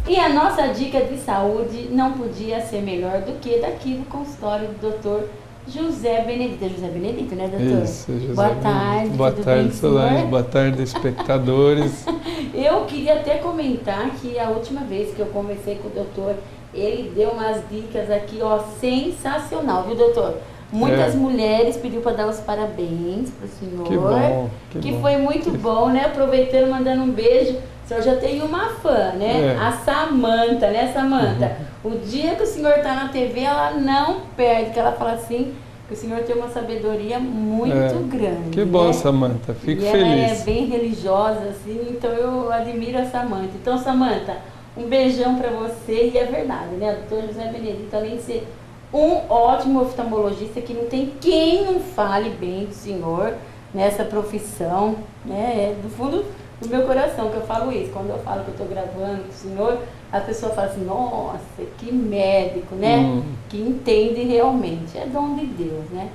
E a nossa dica de saúde não podia ser melhor do que daqui do consultório do Dr. José Benedito. É José Benedito, né, doutor? Isso, José Boa Benedito. tarde. Boa tarde, Solange. Boa tarde, espectadores. Eu queria até comentar que a última vez que eu conversei com o doutor, ele deu umas dicas aqui, ó, sensacional, viu, doutor? Muitas mulheres pediu para dar os parabéns pro senhor. Que bom, que foi muito bom, né? Aproveitando, mandando um beijo. O senhor já tem uma fã, né? A Samanta, né, Samanta? O dia que o senhor tá na TV, ela não perde, que ela fala assim, que o senhor tem uma sabedoria muito grande. Que bom, né? Samanta, fico e feliz. Ela é bem religiosa, assim, então eu admiro a Samanta. Então, Samanta, um beijão para você, e é verdade, né? O doutor José Benedito, além de ser um ótimo oftalmologista, que não tem quem não fale bem do senhor nessa profissão, né? É do fundo do meu coração que eu falo isso. Quando eu falo que eu estou gravando com o senhor, a pessoa fala assim, nossa, que médico, né? Que entende realmente, é dom de Deus, né?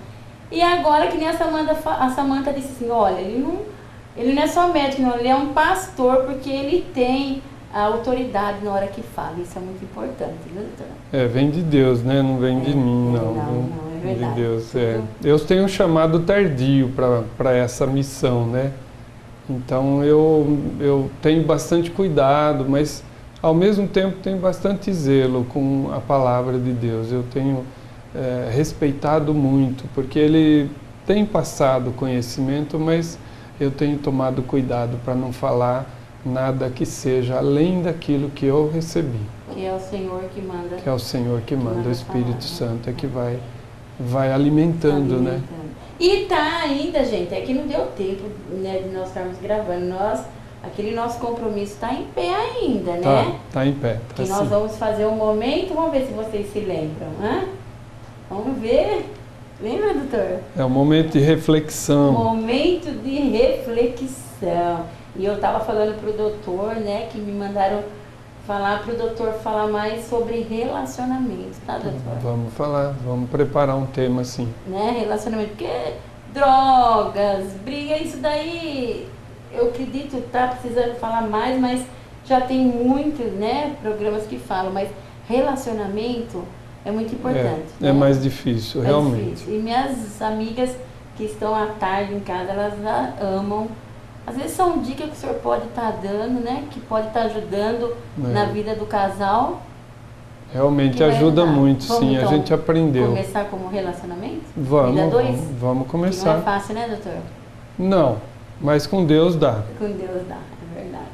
E agora que nem a Samanta disse assim, olha, ele não é só médico, não, ele é um pastor, porque ele tem a autoridade na hora que fala. Isso é muito importante, viu, doutora? Vem de Deus, né? Não vem de mim, não. Não, é verdade. De Deus, Eu tenho um chamado tardio para essa missão, né? Então eu tenho bastante cuidado, mas ao mesmo tempo tenho bastante zelo com a palavra de Deus. Eu tenho respeitado muito, porque Ele tem passado conhecimento, mas eu tenho tomado cuidado para não falar nada que seja além daquilo que eu recebi. Que é o Senhor que manda. Que é o Senhor que manda, o Espírito Santo é que vai alimentando, né? E tá ainda, gente, é que não deu tempo, né, de nós estarmos gravando. Aquele nosso compromisso está em pé ainda, né? Tá em pé. Que nós vamos fazer um momento, vamos ver se vocês se lembram, né? Vamos ver. Lembra, doutor? É um momento de reflexão. Momento de reflexão. E eu estava falando pro doutor, né, que me mandaram falar pro doutor falar mais sobre relacionamento, tá, doutor? Vamos falar, vamos preparar um tema assim. Né, relacionamento, porque drogas, briga, isso daí, eu acredito, tá precisando falar mais, mas já tem muitos, né, programas que falam, mas relacionamento é muito importante. É mais difícil, realmente. Difícil. E minhas amigas que estão à tarde em casa, elas amam. Às vezes são dicas que o senhor pode estar dando, né? Que pode estar ajudando na vida do casal. Realmente ajuda muito, sim. Então, a gente aprendeu. Começar como relacionamento? Vamos começar. Que não é fácil, né, doutor? Não, mas com Deus dá. Com Deus dá, é verdade.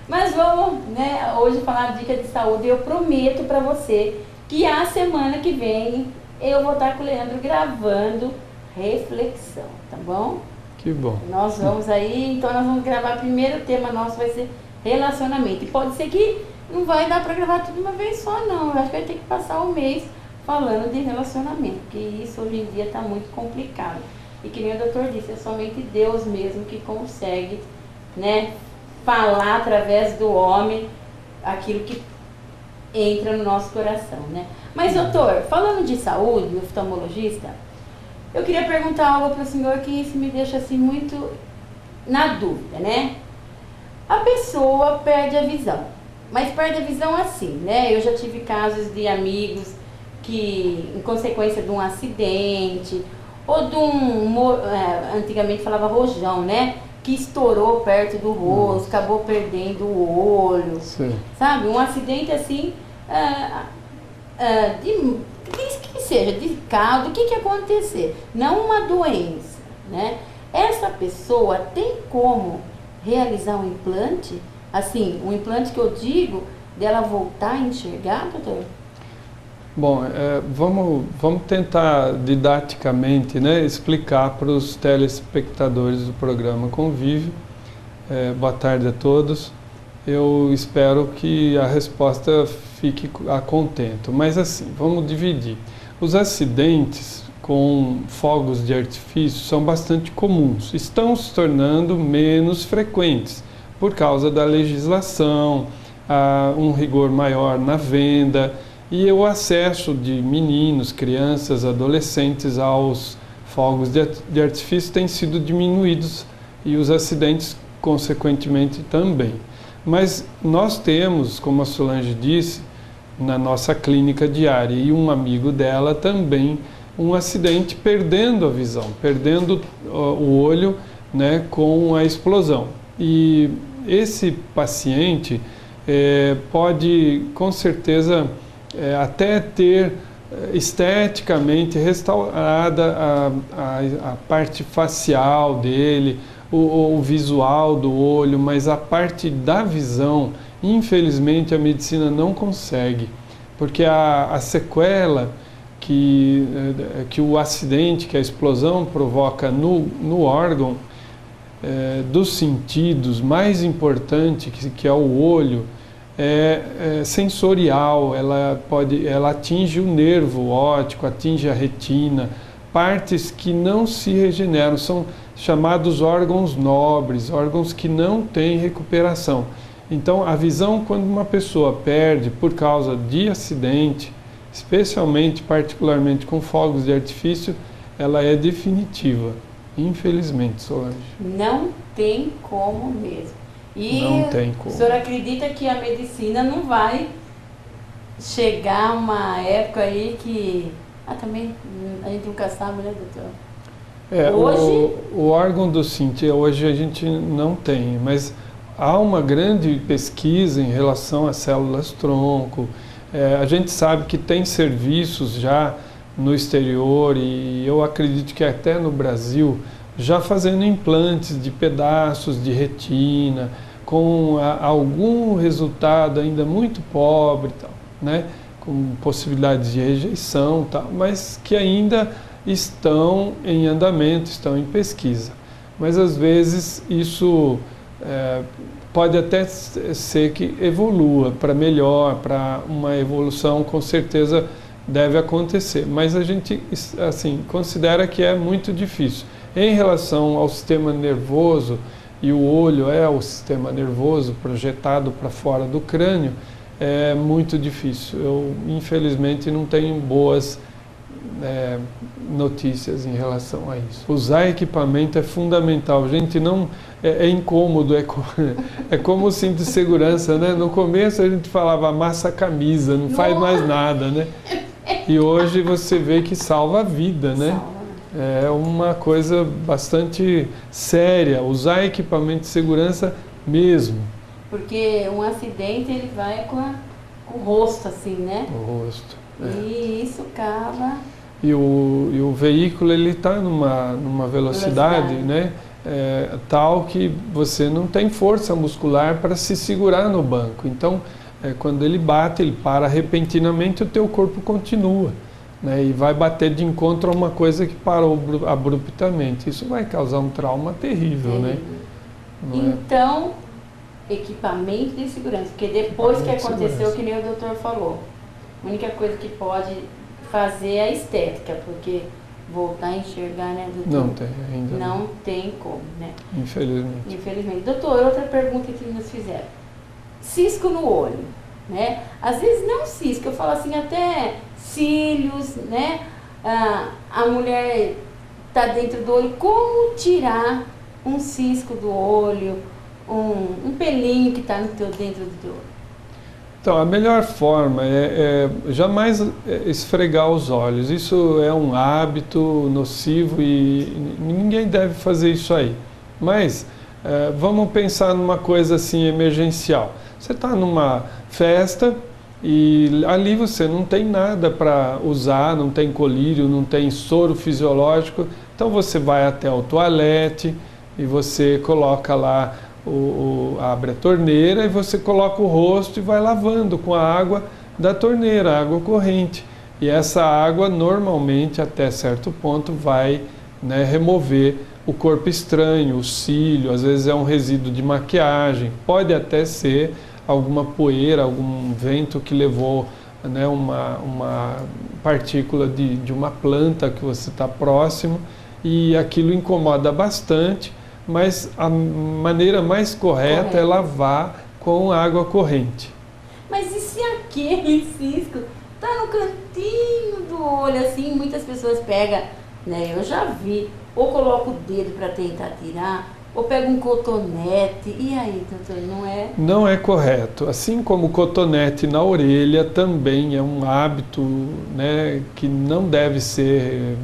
Mas vamos, né, hoje falar dica de saúde. Eu prometo para você que a semana que vem eu vou estar com o Leandro gravando reflexão, tá bom? Que bom. Nós vamos aí, então nós vamos gravar, primeiro tema nosso vai ser relacionamento. E pode ser que não vai dar para gravar tudo uma vez só, não. Eu acho que vai ter que passar um mês falando de relacionamento, porque isso hoje em dia está muito complicado. E que nem o doutor disse, é somente Deus mesmo que consegue, né, falar através do homem aquilo que entra no nosso coração, né? Mas, doutor, falando de saúde, oftalmologista, eu queria perguntar algo para o senhor que isso me deixa assim muito na dúvida, né? A pessoa perde a visão, mas perde a visão assim, né? Eu já tive casos de amigos que, em consequência de um acidente, ou de antigamente falava rojão, né? Que estourou perto do rosto, acabou perdendo o olho, sabe? Um acidente assim, que seja de carro, do que acontecer, não uma doença, né? Essa pessoa tem como realizar um implante, assim, um implante que eu digo, dela voltar a enxergar, doutor? Bom, vamos tentar didaticamente, né, explicar para os telespectadores do programa Convívio. Boa tarde a todos. Eu espero que a resposta fique a contento. Mas assim, vamos dividir. Os acidentes com fogos de artifício são bastante comuns. Estão se tornando menos frequentes por causa da legislação, um rigor maior na venda e o acesso de meninos, crianças, adolescentes aos fogos de artifício tem sido diminuídos e os acidentes consequentemente também. Mas nós temos, como a Solange disse, na nossa clínica diária, e um amigo dela também, um acidente perdendo a visão, perdendo o olho, né, com a explosão. E esse paciente pode, com certeza, até ter esteticamente restaurada a parte facial dele, o visual do olho, mas a parte da visão, infelizmente, a medicina não consegue, porque a sequela que o acidente, que a explosão provoca no órgão dos sentidos, mais importante, que é o olho, é sensorial. Ela atinge o nervo óptico, atinge a retina, partes que não se regeneram, são chamados órgãos nobres, órgãos que não têm recuperação. Então, a visão, quando uma pessoa perde por causa de acidente, especialmente, particularmente com fogos de artifício, ela é definitiva, infelizmente, Solange. Não tem como mesmo. E não tem como. O senhor acredita que a medicina não vai chegar uma época aí que... também a gente nunca sabe, né, doutor? Hoje... o órgão do sentido, hoje a gente não tem, mas há uma grande pesquisa em relação às células-tronco. A gente sabe que tem serviços já no exterior, e eu acredito que até no Brasil, já fazendo implantes de pedaços de retina, com algum resultado ainda muito pobre, tal, né? Com possibilidades de rejeição, tal, mas que ainda estão em andamento, estão em pesquisa. Mas às vezes isso pode até ser que evolua para melhor, para uma evolução, com certeza deve acontecer. Mas a gente, assim, considera que é muito difícil. Em relação ao sistema nervoso, e o olho é o sistema nervoso projetado para fora do crânio, é muito difícil. Eu, infelizmente, não tenho boas notícias em relação a isso. Usar equipamento é fundamental. Gente, não é incômodo, é como o cinto de segurança, né? No começo a gente falava amassa a camisa, não faz mais nada, né? E hoje você vê que salva a vida, né? É uma coisa bastante séria, usar equipamento de segurança mesmo. Porque um acidente ele vai com o rosto assim, né? O rosto. E isso acaba... E o veículo ele está numa velocidade, né? Tal que você não tem força muscular para se segurar no banco. Então, quando ele bate, ele para repentinamente, o teu corpo continua, né? E vai bater de encontro a uma coisa que parou abruptamente. Isso vai causar um trauma terrível, né? Então, equipamento de segurança, porque depois que aconteceu, que nem o doutor falou, a única coisa que pode fazer é a estética, porque voltar a enxergar, né, doutor? Não tem ainda. Não tem como, né? Infelizmente. Infelizmente. Doutor, outra pergunta que nos fizeram. Cisco no olho, né? Às vezes não cisco, eu falo assim, até cílios, né? A mulher tá dentro do olho, como tirar um cisco do olho, um pelinho que está dentro do olho? Então, a melhor forma é jamais esfregar os olhos. Isso é um hábito nocivo e ninguém deve fazer isso aí. Mas vamos pensar numa coisa assim emergencial. Você está numa festa e ali você não tem nada para usar, não tem colírio, não tem soro fisiológico. Então você vai até o toalete e você coloca lá, abre a torneira e você coloca o rosto e vai lavando com a água da torneira, água corrente. E essa água normalmente até certo ponto vai, né, remover o corpo estranho, o cílio, às vezes é um resíduo de maquiagem, pode até ser alguma poeira, algum vento que levou, né, uma partícula de uma planta que você está próximo, e aquilo incomoda bastante. Mas a maneira mais correta é lavar com água corrente. Mas e se aquele cisco está no cantinho do olho, assim, muitas pessoas pegam, né, eu já vi, ou coloca o dedo para tentar tirar, ou pega um cotonete, e aí, doutor, não é? Não é correto. Assim como o cotonete na orelha também é um hábito, né, que não deve ser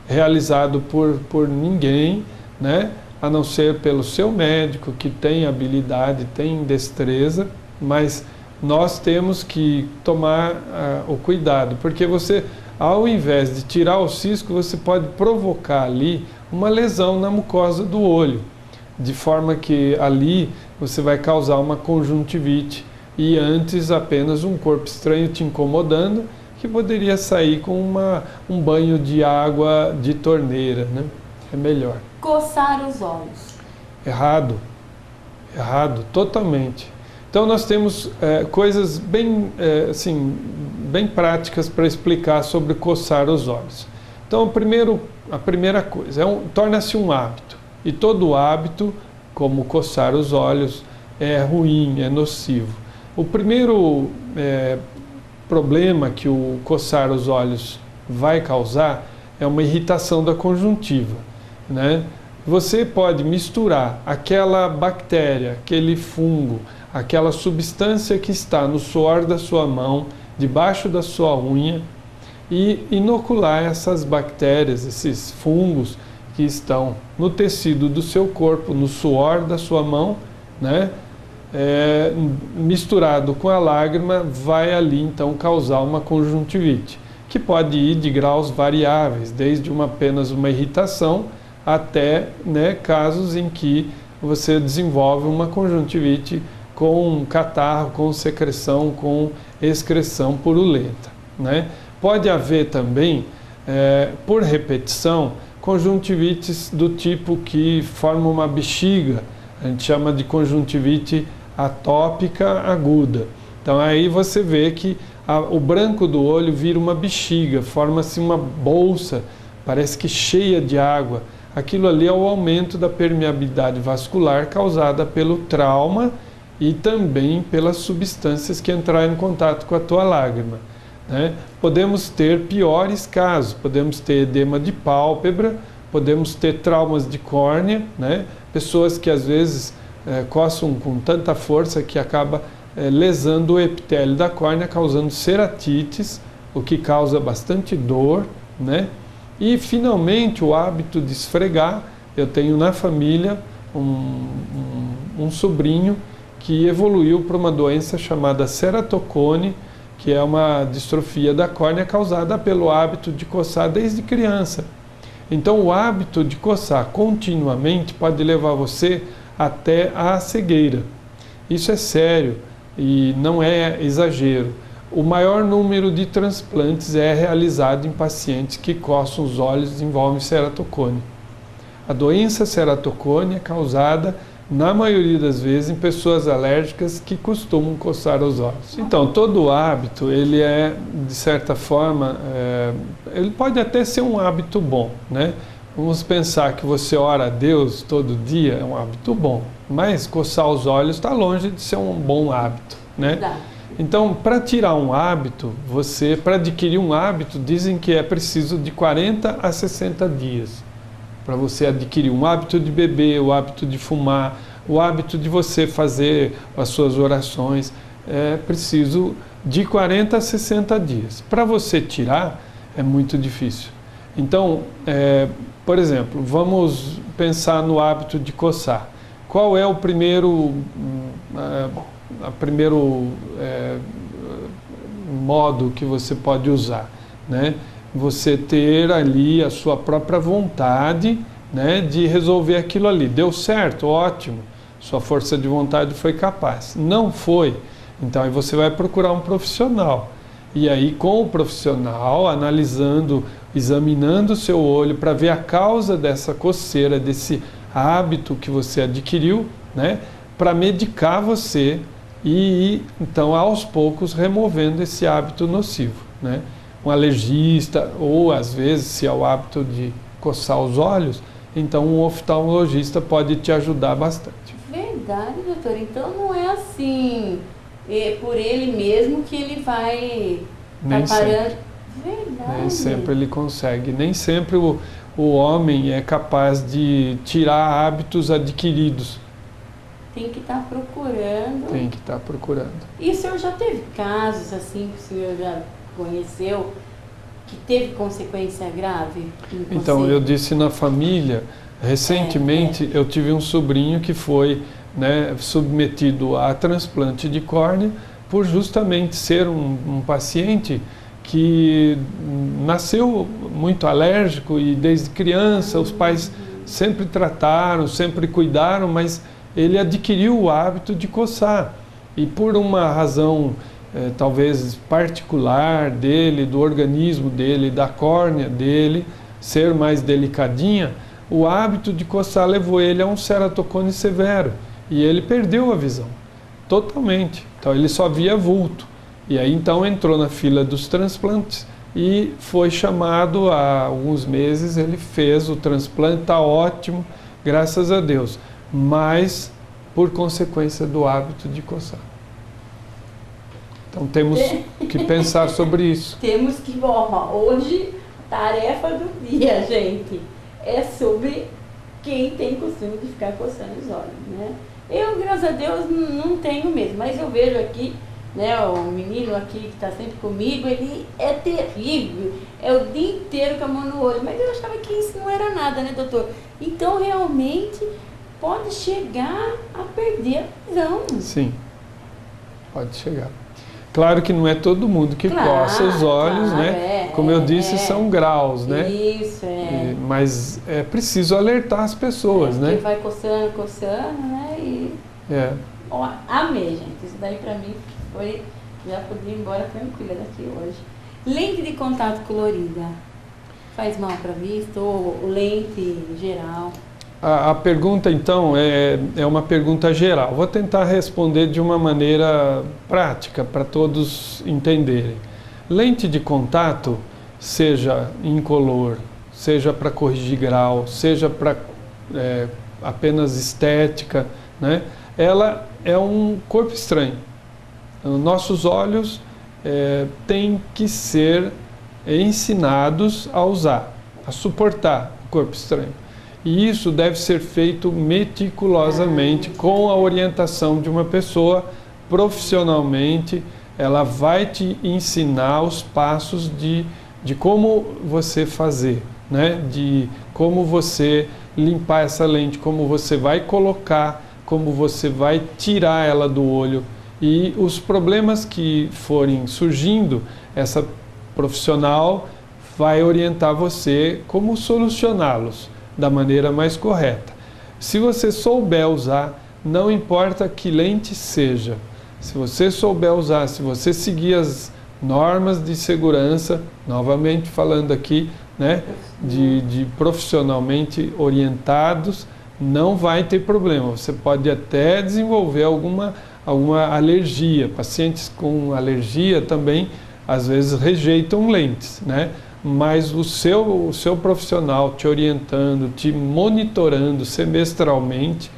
realizado por ninguém, né, a não ser pelo seu médico, que tem habilidade, tem destreza, mas nós temos que tomar o cuidado, porque você, ao invés de tirar o cisco, você pode provocar ali uma lesão na mucosa do olho, de forma que ali você vai causar uma conjuntivite e antes apenas um corpo estranho te incomodando, que poderia sair com um banho de água de torneira, né? É melhor. Coçar os olhos. Errado, totalmente. Então nós temos coisas bem, bem práticas para explicar sobre coçar os olhos. Então a primeira coisa, torna-se um hábito. E todo hábito, como coçar os olhos, é ruim, é nocivo. O primeiro problema que o coçar os olhos vai causar é uma irritação da conjuntiva, né? Você pode misturar aquela bactéria, aquele fungo, aquela substância que está no suor da sua mão, debaixo da sua unha, e inocular essas bactérias, esses fungos que estão no tecido do seu corpo, no suor da sua mão, né? Misturado com a lágrima, vai ali então causar uma conjuntivite, que pode ir de graus variáveis, desde apenas uma irritação até, né, casos em que você desenvolve uma conjuntivite com catarro, com secreção, com excreção purulenta, né? Pode haver também, por repetição, conjuntivites do tipo que forma uma bexiga, a gente chama de conjuntivite atópica aguda. Então aí você vê que o branco do olho vira uma bexiga, forma-se uma bolsa, parece que cheia de água. Aquilo ali é o aumento da permeabilidade vascular causada pelo trauma e também pelas substâncias que entraram em contato com a tua lágrima, né? Podemos ter piores casos, podemos ter edema de pálpebra, podemos ter traumas de córnea, né? Pessoas que às vezes coçam com tanta força que acaba lesando o epitélio da córnea, causando ceratites, o que causa bastante dor, né? E finalmente o hábito de esfregar. Eu tenho na família um sobrinho que evoluiu para uma doença chamada ceratocone, que é uma distrofia da córnea causada pelo hábito de coçar desde criança. Então o hábito de coçar continuamente pode levar você até a cegueira. Isso é sério e não é exagero. O maior número de transplantes é realizado em pacientes que coçam os olhos e desenvolvem ceratocone. A doença ceratocone é causada, na maioria das vezes, em pessoas alérgicas que costumam coçar os olhos. Então, todo hábito, ele é, de certa forma, ele pode até ser um hábito bom, né? Vamos pensar que você ora a Deus todo dia, é um hábito bom. Mas coçar os olhos está longe de ser um bom hábito, né? Então, para tirar um hábito, para adquirir um hábito, dizem que é preciso de 40 a 60 dias. Para você adquirir um hábito de beber, o hábito de fumar, o hábito de você fazer as suas orações, é preciso de 40 a 60 dias. Para você tirar, é muito difícil. Então, por exemplo, vamos pensar no hábito de coçar. Qual é o primeiro modo que você pode usar, né? Você ter ali a sua própria vontade, né, de resolver aquilo ali. Deu certo? Ótimo. Sua força de vontade foi capaz. Não foi? Então aí você vai procurar um profissional. E aí com o profissional, analisando, examinando o seu olho para ver a causa dessa coceira, desse hábito que você adquiriu, né, para medicar você e ir, então, aos poucos, removendo esse hábito nocivo, né? Um alergista, ou às vezes, se é o hábito de coçar os olhos, então um oftalmologista pode te ajudar bastante. Verdade, doutor. Então não é assim, por ele mesmo que ele vai Nem parando. Sempre. Verdade. Nem sempre ele consegue. Nem sempre o o homem é capaz de tirar hábitos adquiridos. Tem que estar procurando. Tem que estar procurando. E o senhor já teve casos assim que o senhor já conheceu que teve consequência grave? Então, eu disse na família, recentemente eu tive um sobrinho que foi, né, submetido a transplante de córnea por justamente ser um paciente que nasceu muito alérgico e desde criança os pais sempre trataram, sempre cuidaram, mas ele adquiriu o hábito de coçar. E por uma razão talvez particular dele, do organismo dele, da córnea dele, ser mais delicadinha, o hábito de coçar levou ele a um ceratocone severo. E ele perdeu a visão, totalmente. Então ele só via vulto. E aí então entrou na fila dos transplantes e foi chamado há alguns meses, ele fez o transplante, está ótimo, graças a Deus. Mas por consequência do hábito de coçar. Então temos que pensar sobre isso. Temos que, hoje, tarefa do dia, gente, é sobre quem tem costume de ficar coçando os olhos, né? Eu, graças a Deus, não tenho mesmo, mas eu vejo aqui, né, o menino aqui que está sempre comigo, ele é terrível, é o dia inteiro com a mão no olho, mas eu achava que isso não era nada, né, doutor? Então, realmente, pode chegar a perder a visão. Sim, pode chegar. Claro que não é todo mundo que coça os olhos, né? Como eu disse, são graus, né? Isso, mas é preciso alertar as pessoas, né? Porque vai coçando, né? E... amei, gente. Isso daí pra mim foi... Já podia ir embora tranquila daqui hoje. Lente de contato colorida. Faz mal pra vista ou lente geral? A pergunta, então, é uma pergunta geral. Vou tentar responder de uma maneira prática, para todos entenderem. Lente de contato, seja incolor, seja para corrigir grau, seja para apenas estética, né? Ela é um corpo estranho. Nossos olhos têm que ser ensinados a usar, a suportar o corpo estranho. E isso deve ser feito meticulosamente, com a orientação de uma pessoa profissionalmente. Ela vai te ensinar os passos de como você fazer, né? De como você limpar essa lente, como você vai colocar, como você vai tirar ela do olho. E os problemas que forem surgindo, essa profissional vai orientar você como solucioná-los da maneira mais correta. Se você souber usar, não importa que lente seja, se você souber usar, se você seguir as normas de segurança, novamente falando aqui, né, de profissionalmente orientados, não vai ter problema. Você pode até desenvolver alguma alergia. Pacientes com alergia também, às vezes, rejeitam lentes, né? Mas o seu profissional te orientando, te monitorando semestralmente,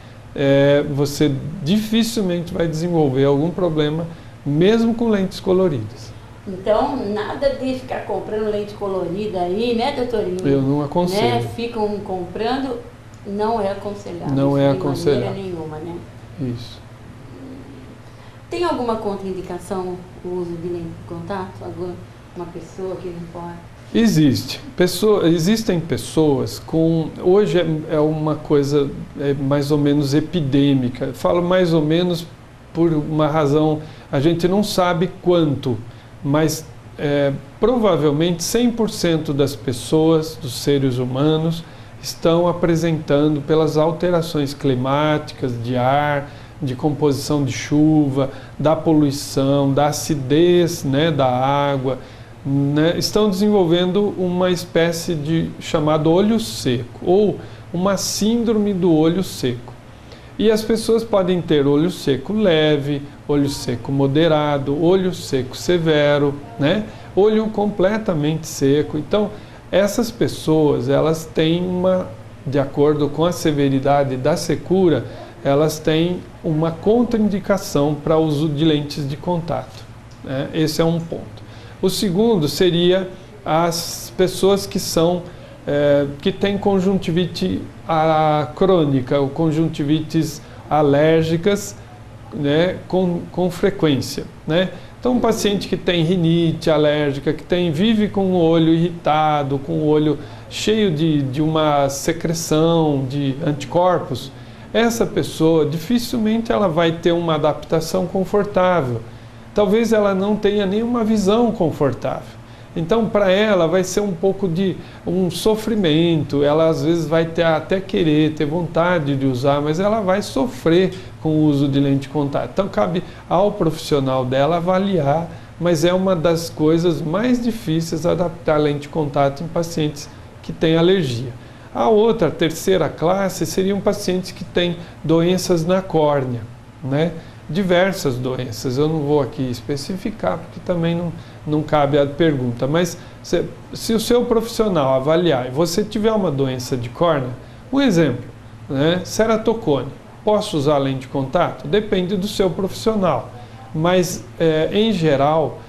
você dificilmente vai desenvolver algum problema, mesmo com lentes coloridas. Então, nada de ficar comprando lente colorida aí, né, doutorinho? Eu não aconselho. Né? Ficam comprando, não é aconselhável. Não é aconselhável. De maneira nenhuma, né? Isso. Tem alguma contraindicação o uso de lente de contato? Alguma pessoa que não pode? Existem pessoas com... Hoje é uma coisa mais ou menos epidêmica. Falo mais ou menos por uma razão, a gente não sabe quanto, mas provavelmente 100% das pessoas, dos seres humanos, estão apresentando, pelas alterações climáticas, de ar, de composição de chuva, da poluição, da acidez, né, da água, né, estão desenvolvendo uma espécie de chamado olho seco, ou uma síndrome do olho seco. E as pessoas podem ter olho seco leve, olho seco moderado, olho seco severo, né? Olho completamente seco. Então, essas pessoas, elas têm de acordo com a severidade da secura, elas têm uma contraindicação para o uso de lentes de contato, né? Esse é um ponto. O segundo seria as pessoas que são que tem conjuntivite crônica, ou conjuntivites alérgicas, né, com frequência, né? Então, um paciente que tem rinite alérgica, que vive com o olho irritado, com o olho cheio de uma secreção de anticorpos, essa pessoa dificilmente ela vai ter uma adaptação confortável. Talvez ela não tenha nenhuma visão confortável. Então, para ela vai ser um pouco de um sofrimento, ela às vezes vai até querer, ter vontade de usar, mas ela vai sofrer com o uso de lente de contato. Então, cabe ao profissional dela avaliar, mas é uma das coisas mais difíceis adaptar a lente de contato em pacientes que têm alergia. A terceira classe, seriam pacientes que têm doenças na córnea, né? Diversas doenças, eu não vou aqui especificar, porque também não cabe a pergunta, mas se o seu profissional avaliar e você tiver uma doença de córnea, um exemplo, né? Ceratocone, posso usar lente de contato? Depende do seu profissional, mas em geral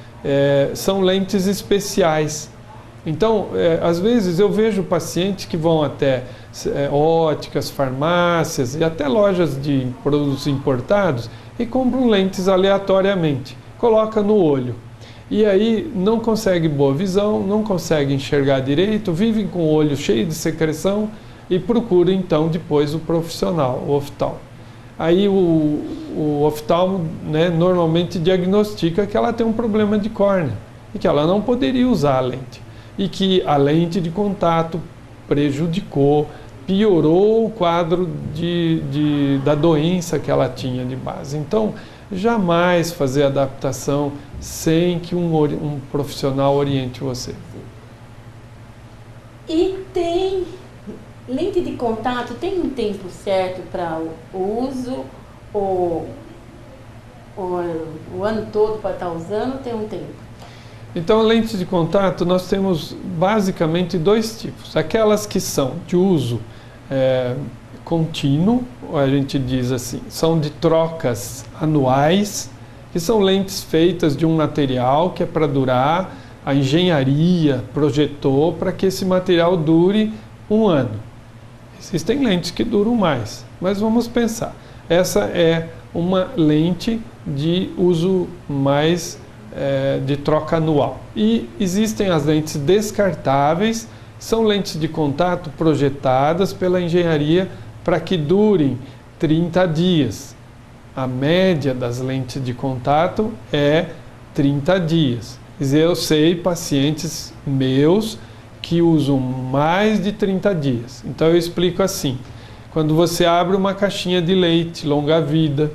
são lentes especiais. Então, às vezes eu vejo pacientes que vão até óticas, farmácias e até lojas de produtos importados e compram lentes aleatoriamente, coloca no olho. E aí não consegue boa visão, não consegue enxergar direito, vivem com o olho cheio de secreção e procuram então depois o profissional, o oftalmo. Aí o oftalmo, né, normalmente diagnostica que ela tem um problema de córnea e que ela não poderia usar a lente. E que a lente de contato prejudicou, piorou o quadro da doença que ela tinha de base. Então, jamais fazer adaptação sem que um profissional oriente você. E tem lente de contato, tem um tempo certo para o uso, ou o ano todo para estar usando, tem um tempo? Então, lentes de contato, nós temos basicamente dois tipos. Aquelas que são de uso contínuo, a gente diz assim, são de trocas anuais, que são lentes feitas de um material que é para durar, a engenharia projetou para que esse material dure um ano. Existem lentes que duram mais, mas vamos pensar. Essa é uma lente de uso mais de troca anual. E existem as lentes descartáveis, são lentes de contato projetadas pela engenharia para que durem 30 dias. A média das lentes de contato é 30 dias. Quer dizer, eu sei pacientes meus que usam mais de 30 dias. Então eu explico assim: quando você abre uma caixinha de leite longa-vida,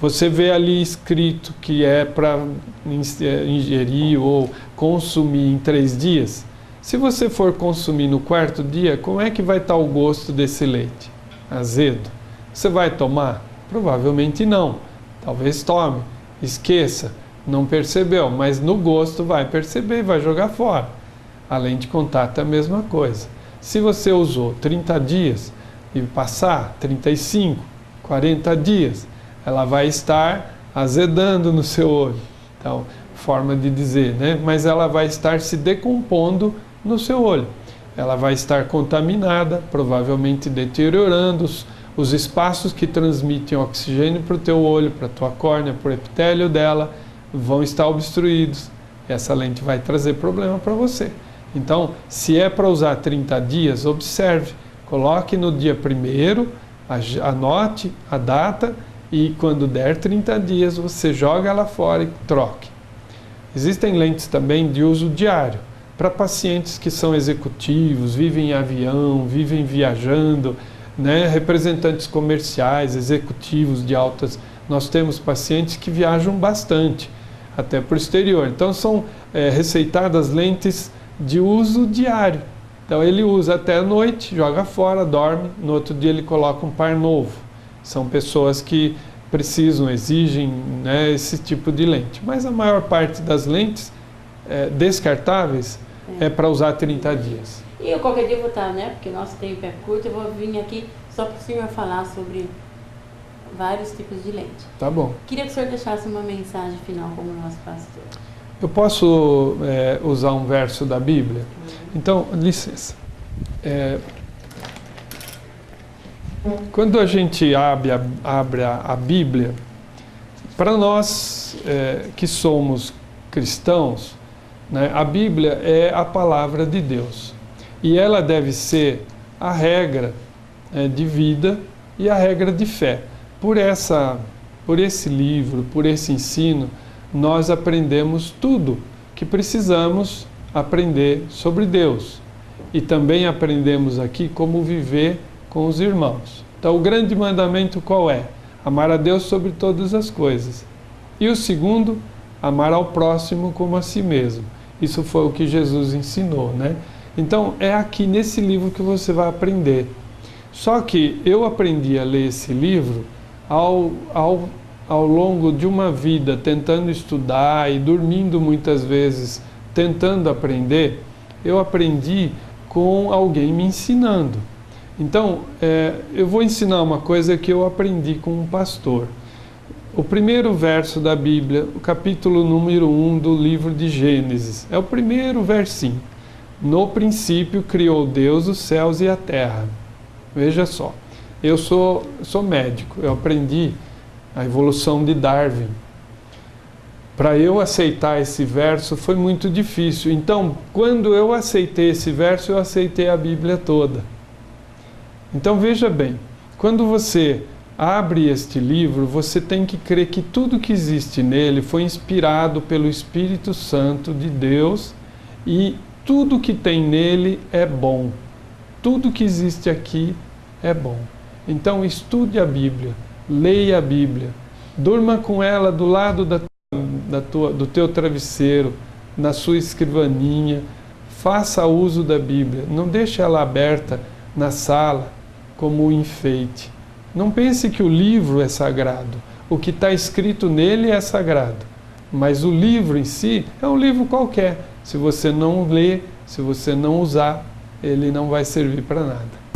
você vê ali escrito que é para ingerir ou consumir em 3 dias. Se você for consumir no 4º dia, como é que vai estar o gosto desse leite? Azedo. Você vai tomar? Provavelmente não. Talvez tome. Esqueça. Não percebeu, mas no gosto vai perceber e vai jogar fora. A lente de contato é a mesma coisa. Se você usou 30 dias e passar 35, 40 dias, ela vai estar azedando no seu olho. Então, forma de dizer, né? Mas ela vai estar se decompondo no seu olho. Ela vai estar contaminada, provavelmente deteriorando os espaços que transmitem oxigênio para o teu olho, para a tua córnea, para o epitélio dela, vão estar obstruídos. Essa lente vai trazer problema para você. Então, se é para usar 30 dias, observe, coloque no dia 1º, anote a data e quando der 30 dias você joga ela fora e troque. Existem lentes também de uso diário, para pacientes que são executivos, vivem em avião, vivem viajando, né? Representantes comerciais, executivos de altas. Nós temos pacientes que viajam bastante, até para o exterior. Então são receitadas lentes de uso diário. Então ele usa até a noite, joga fora, dorme, no outro dia ele coloca um par novo. São pessoas que precisam, exigem, né, esse tipo de lente. Mas a maior parte das lentes descartáveis é para usar 30 dias. E eu qualquer dia eu vou estar, né, porque nosso tempo é curto, eu vou vir aqui só para o senhor falar sobre vários tipos de lente. Tá bom. Queria que o senhor deixasse uma mensagem final como nosso pastor. Eu posso usar um verso da Bíblia? Então, licença. Quando a gente abre a Bíblia, para nós que somos cristãos, né, a Bíblia é a palavra de Deus. E ela deve ser a regra de vida e a regra de fé. Por esse livro, por esse ensino, nós aprendemos tudo que precisamos aprender sobre Deus. E também aprendemos aqui como viver com os irmãos. Então, o grande mandamento qual é? Amar a Deus sobre todas as coisas. E o segundo, amar ao próximo como a si mesmo. Isso foi o que Jesus ensinou, né? Então, é aqui nesse livro que você vai aprender. Só que eu aprendi a ler esse livro ao longo de uma vida, tentando estudar e dormindo muitas vezes, tentando aprender. Eu aprendi com alguém me ensinando. Então, eu vou ensinar uma coisa que eu aprendi com um pastor. O primeiro verso da Bíblia, o capítulo número 1 do livro de Gênesis, é o primeiro versinho. No princípio criou Deus os céus e a terra. Veja só, eu sou médico, eu aprendi a evolução de Darwin. Para eu aceitar esse verso foi muito difícil. Então, quando eu aceitei esse verso, eu aceitei a Bíblia toda. Então veja bem, quando você abre este livro, você tem que crer que tudo que existe nele foi inspirado pelo Espírito Santo de Deus e tudo que tem nele é bom. Tudo que existe aqui é bom. Então estude a Bíblia, leia a Bíblia, durma com ela do lado do teu travesseiro, na sua escrivaninha, faça uso da Bíblia, não deixe ela aberta na sala como um enfeite. Não pense que o livro é sagrado, o que está escrito nele é sagrado, mas o livro em si é um livro qualquer. Se você não ler, se você não usar, ele não vai servir para nada.